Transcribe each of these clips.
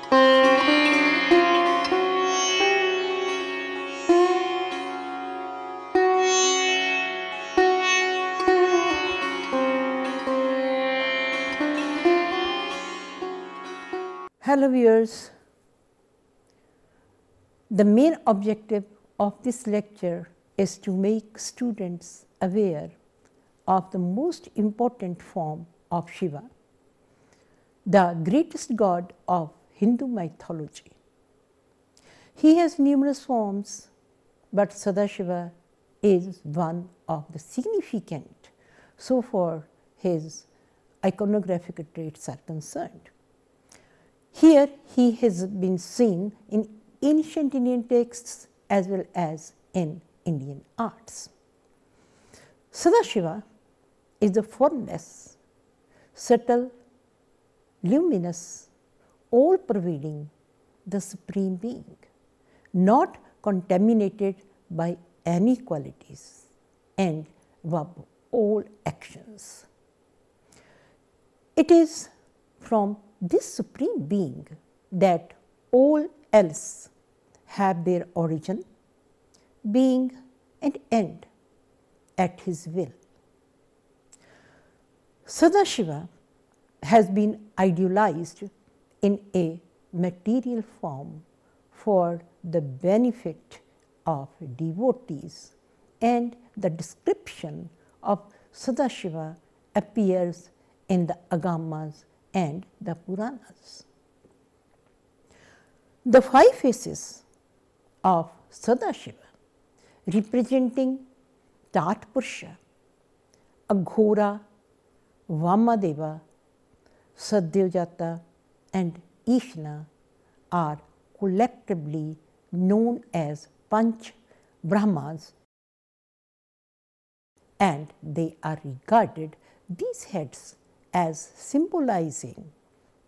Hello viewers, the main objective of this lecture is to make students aware of the most important form of Shiva, the greatest god of Hindu mythology. He has numerous forms, but Sadashiva is one of the significant so far his iconographic traits are concerned. Here he has been seen in ancient Indian texts as well as in Indian arts. Sadashiva is the formless, subtle, luminous, all-pervading, the Supreme Being, not contaminated by any qualities and above all actions. It is from this Supreme Being that all else have their origin, being and end at his will. Sadashiva has been idealized in a material form for the benefit of devotees, and the description of Sadashiva appears in the Agamas and the Puranas. The five faces of Sadashiva representing Tatpurusha, Aghora, Vamadeva, Sadyojata and Ishna are collectively known as Panch Brahmas, and they are regarded, these heads, as symbolizing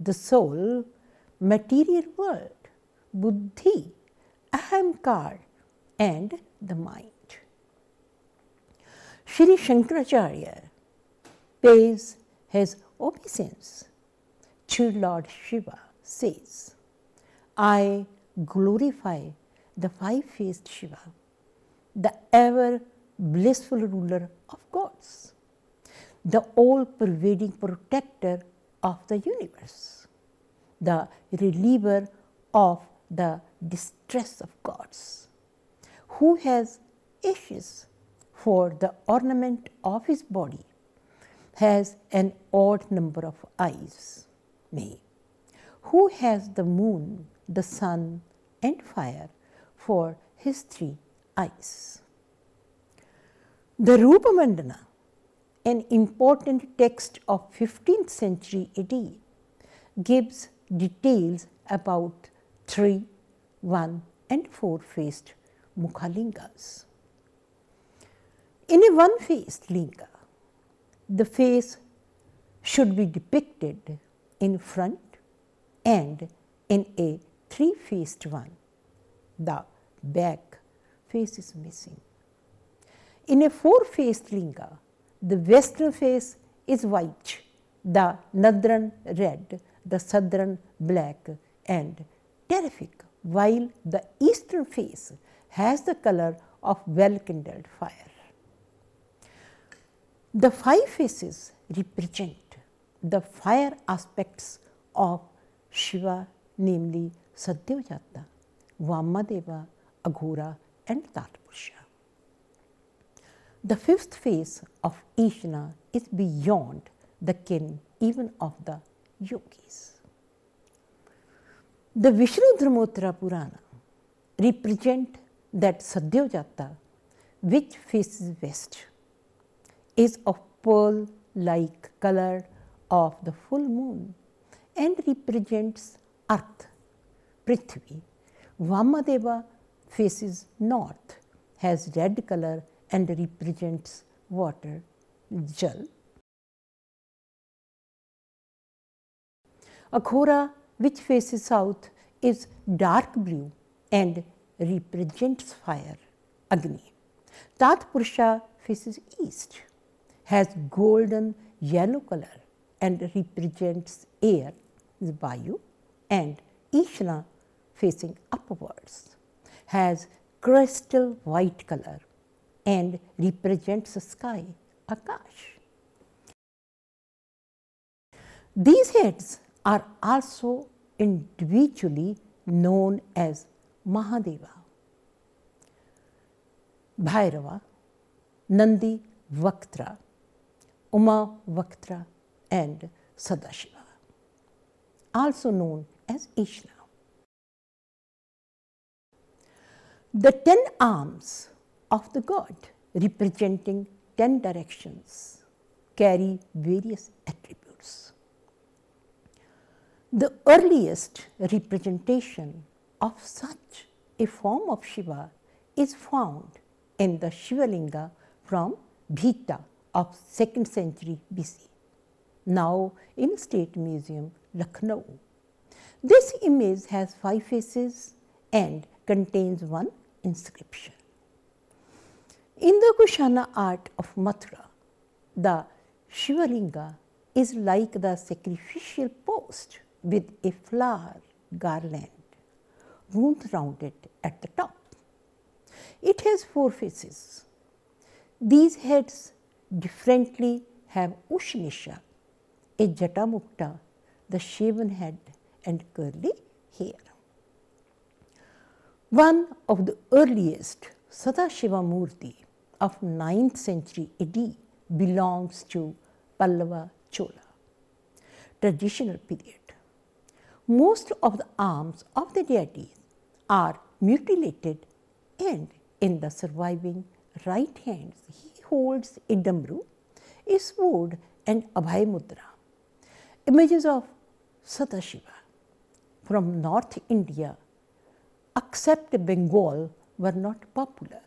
the soul, material world, buddhi, ahamkar and the mind. Shri Shankaracharya pays his obeisance to Lord Shiva, says, I glorify the five-faced Shiva, the ever blissful ruler of gods, the all-pervading protector of the universe, the reliever of the distress of gods, who has ashes for the ornament of his body, has an odd number of eyes, nay, who has the moon, the sun and fire for his three eyes. The Rupa Mandana, an important text of 15th century AD, gives details about 3, 1 and 4-faced Mukhalingas. In a one-faced linga, the face should be depicted in front, and in a 3-faced one, the back face is missing. In a 4-faced linga, the western face is white, the northern red, the southern black and terrific, while the eastern face has the color of well-kindled fire. The five faces represent the fire aspects of Shiva, namely Sadyojata, Vamadeva, Aghora and Tatpurusha. The fifth face of Ishna is beyond the ken even of the yogis. The Vishnu Dharmottara Purana represent that Sadyojata, which faces west, is of pearl-like color of the full moon and represents earth, Prithvi. Vamadeva faces north, has red color and represents water, Jal. Aghora, which faces south, is dark blue and represents fire, Agni. Tatpurusha faces east, has golden yellow color and represents air, Vayu, and Ishna facing upwards, has crystal white color and represents the sky, Akash. These heads are also individually known as Mahadeva, Bhairava, Nandi Vaktra, Uma Vaktra, and Sadashiva, also known as Ishna. The 10 arms of the god, representing 10 directions, carry various attributes. The earliest representation of such a form of Shiva is found in the Shivalinga from Bhita of 2nd century BC, now in State Museum, Lucknow. This image has 5 faces and contains one inscription. In the Kushana art of Mathura, the Shivalinga is like the sacrificial post with a flower garland wound round it at the top. It has 4 faces. These heads differently have Ushnisha, a Jatamukta, the shaven head and curly hair. One of the earliest Sadashiva Murti of 9th century AD belongs to Pallava Chola traditional period. Most of the arms of the deities are mutilated, and in the surviving right hand he holds a damru, a sword and Abhay Mudra. Images of Sadashiva from North India, except Bengal, were not popular.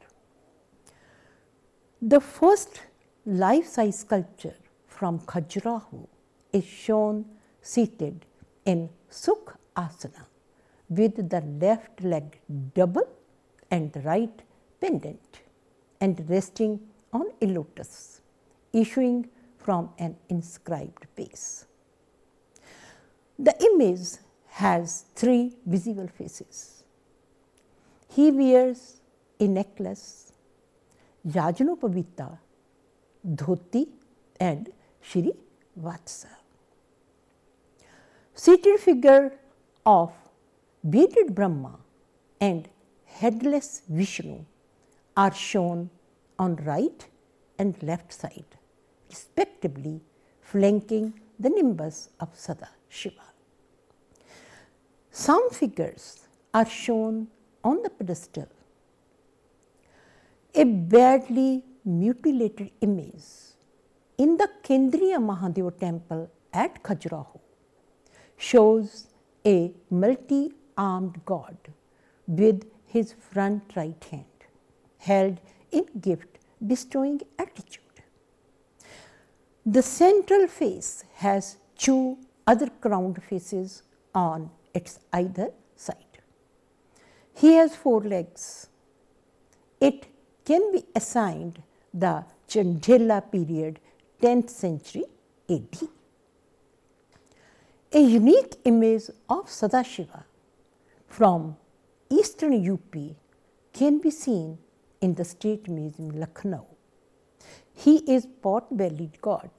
The first life-size sculpture from Khajuraho is shown seated in Sukh Asana with the left leg double and the right pendant and resting on a lotus issuing from an inscribed base. The image has 3 visible faces. He wears a necklace, Yajnopavita, dhoti and Shri Vatsa. Seated figure of bearded Brahma and headless Vishnu are shown on right and left side, respectively, flanking the nimbus of Sadashiva. Some figures are shown on the pedestal. A badly mutilated image in the Kendriya Mahadeva temple at Khajuraho shows a multi-armed god with his front right hand held in gift bestowing attitude. The central face has 2 other crowned faces on its either side. He has 4 legs. It can be assigned the Chandela period, 10th century AD. A unique image of Sadashiva from eastern UP can be seen in the State Museum, Lucknow. He is pot-bellied god.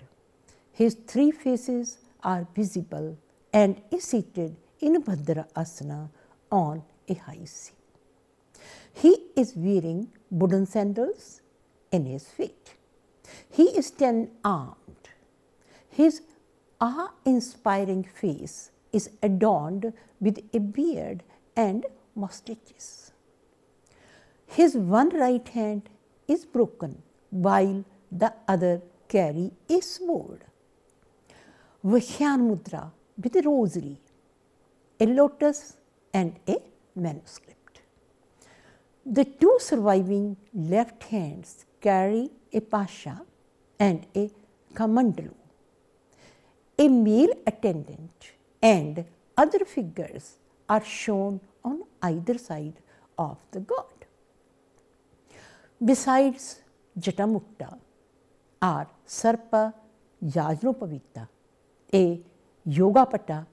His 3 faces are visible and is seated in Bhadra Asana on a high seat. He is wearing wooden sandals in his feet. He is 10-armed. His awe-inspiring face is adorned with a beard and mustaches. His one right hand is broken while the other carry a sword. Vakhyan Mudra with a rosary, a lotus and a manuscript. The 2 surviving left hands carry a pasha and a kamandalu. A male attendant and other figures are shown on either side of the god. Besides Jatamukta are Sarpa Yajnopavita. A Yogapata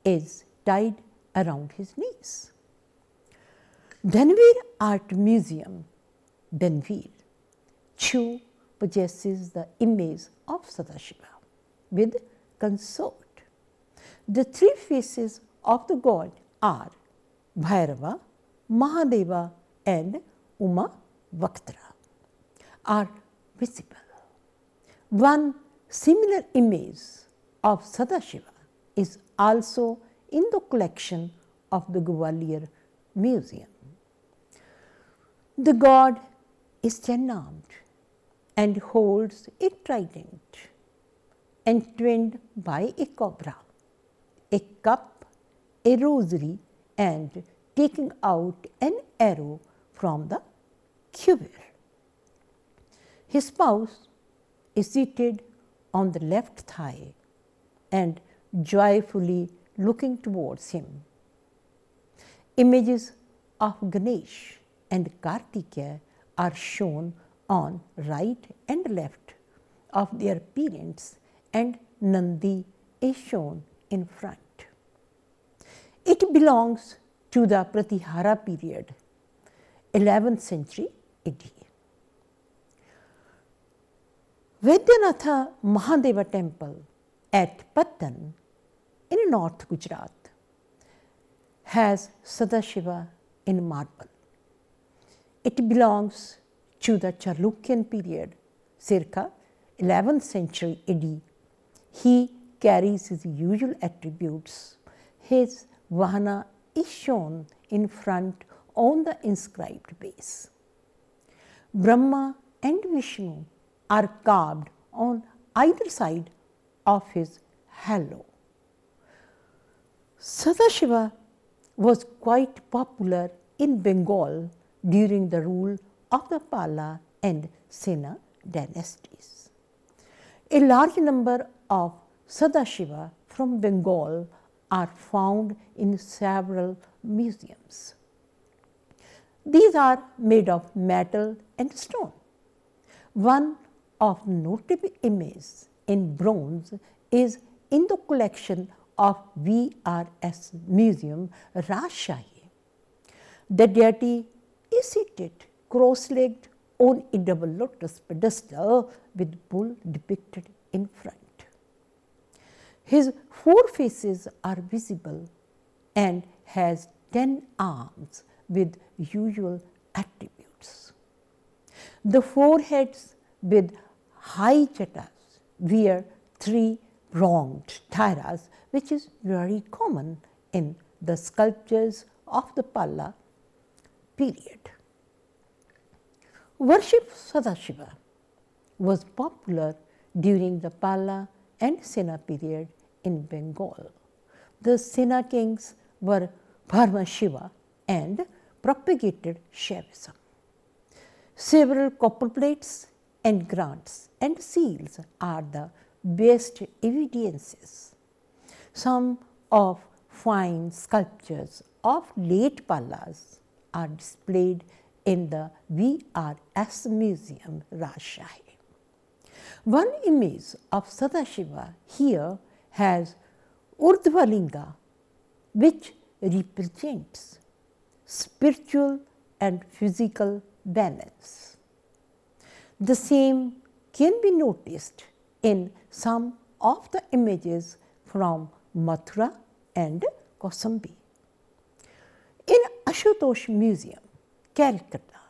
is tied around his knees. Dhanvir Art Museum, Dhanvir, Chu possesses the image of Sadashiva with consort. The three faces of the god are Bhairava, Mahadeva and Uma Vaktra are visible. One similar image of Sadashiva is also in the collection of the Gwalior Museum. The god is ten-armed and holds a trident entwined by a cobra, a cup, a rosary, and taking out an arrow from the quiver. His spouse is seated on the left thigh and joyfully looking towards him. Images of Ganesh and Kartikeya are shown on right and left of their parents, and Nandi is shown in front. It belongs to the Pratihara period, 11th century AD. Vaidyanatha Mahadeva temple at Patan in North Gujarat has Sadashiva in marble. It belongs to the Chalukyan period, circa 11th century AD. He carries his usual attributes. His Vahana is shown in front on the inscribed base. Brahma and Vishnu are carved on either side of his halo. Sadashiva was quite popular in Bengal during the rule of the Pala and Sena dynasties. A large number of Sadashiva from Bengal are found in several museums. These are made of metal and stone. One of notable images in bronze is in the collection of VRS Museum, Rajshahi. The deity is seated cross-legged on a double lotus pedestal with bull depicted in front. His four faces are visible and has 10 arms with usual attributes. The four heads with high jatas wear three pronged tiras, which is very common in the sculptures of the Pala period. Worship Sadashiva was popular during the Pala and Sena period in Bengal. The Sena kings were Bharma Shiva and propagated Shaivism. Several copper plates and grants and seals are the best evidences. Some of fine sculptures of late Palas are displayed in the VRS Museum, Rajshahi. One image of Sadashiva here has Urdhvalinga, which represents spiritual and physical balance. The same can be noticed in some of the images from Mathura and Kausambi. In Ashutosh Museum, Calcutta,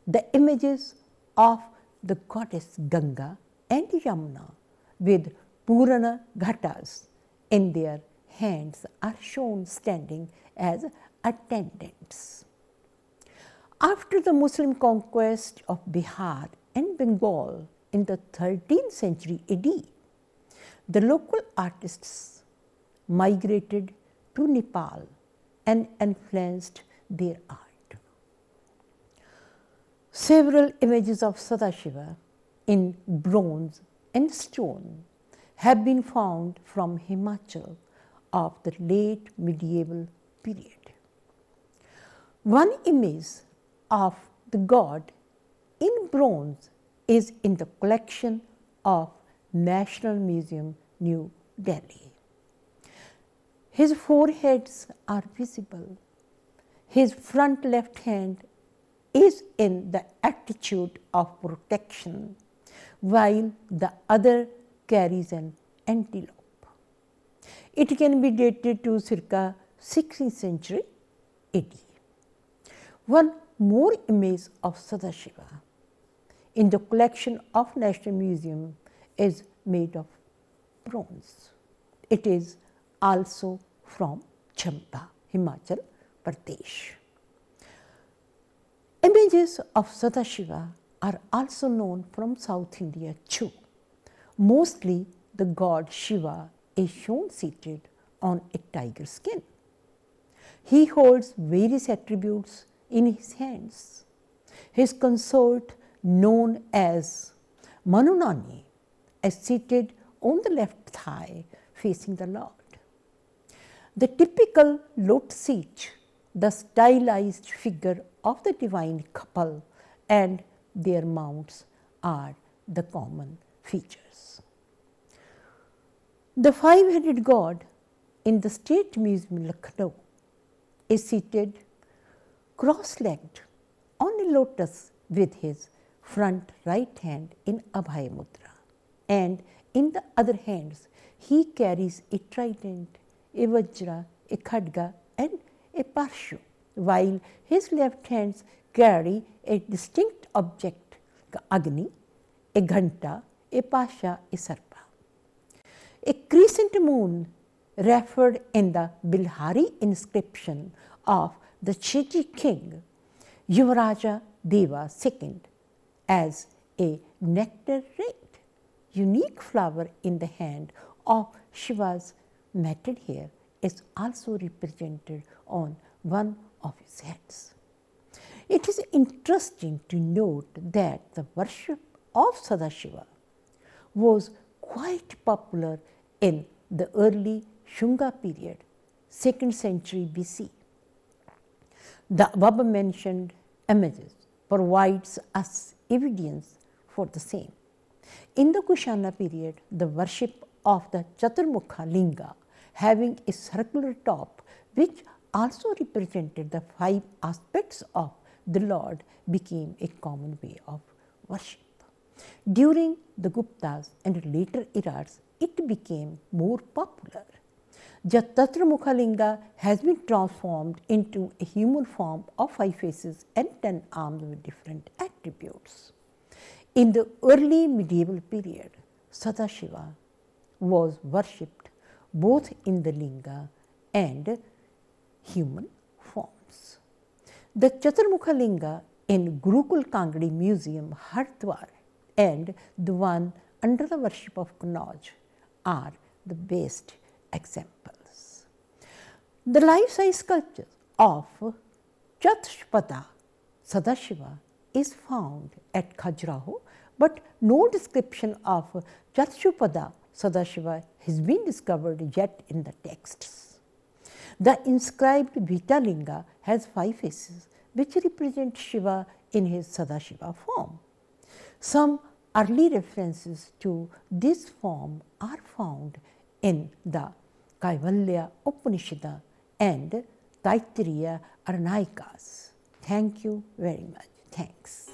the images of the goddess Ganga and Yamuna with Purana Ghatas in their hands are shown standing as attendants. After the Muslim conquest of Bihar and Bengal in the 13th century AD, the local artists migrated to Nepal and influenced their art. Several images of Sadashiva in bronze and stone have been found from Himachal of the late medieval period. One image of the god in bronze is in the collection of National Museum, New Delhi. His foreheads are visible. His front left hand is in the attitude of protection, while the other carries an antelope. It can be dated to circa 16th century AD. One more image of Sadashiva in the collection of National Museum is made of bronze. It is also from Champa, Himachal Pradesh. Images of Sadashiva are also known from South India too. Mostly the god Shiva is shown seated on a tiger skin. He holds various attributes in his hands. His consort, known as Manunani, is seated on the left thigh facing the Lord. The typical lotus seat, the stylized figure of the divine couple and their mounts are the common features. The five-headed god in the State Museum in Lucknow is seated cross-legged on a lotus with his front right hand in Abhaya Mudra, and in the other hands he carries a trident, a vajra, a khadga and a parshu, while his left hands carry a distinct object, Agni, a ghanta, a pasha, a sarpa. A crescent moon referred in the Bilhari inscription of the Chechi king Yuvaraja Deva II as a nectar red, unique flower in the hand of Shiva's matted hair is also represented on one of his heads. It is interesting to note that the worship of Sadashiva was quite popular in the early Shunga period, 2nd century BC. The above mentioned images provides us evidence for the same. In the Kushana period, the worship of the Chaturmukha Linga, having a circular top which also represented the 5 aspects of the Lord, became a common way of worship. During the Guptas and later eras, it became more popular. The Chaturmukha Linga has been transformed into a human form of 5 faces and 10 arms with different attributes. In the early medieval period, Sadashiva was worshipped both in the Linga and human forms. The Chaturmukha Linga in Gurukul Kangadi Museum, Haridwar, and the one under the worship of Kannauj are the best examples. The life-size sculpture of Chatushpada Sadashiva is found at Khajuraho, but no description of Chatushpada Sadashiva has been discovered yet in the texts. The inscribed Vita Linga has 5 faces which represent Shiva in his Sadashiva form. Some early references to this form are found in the Kaivalya Upanishad and Taittiriya Aranayikas. Thank you very much. Thanks.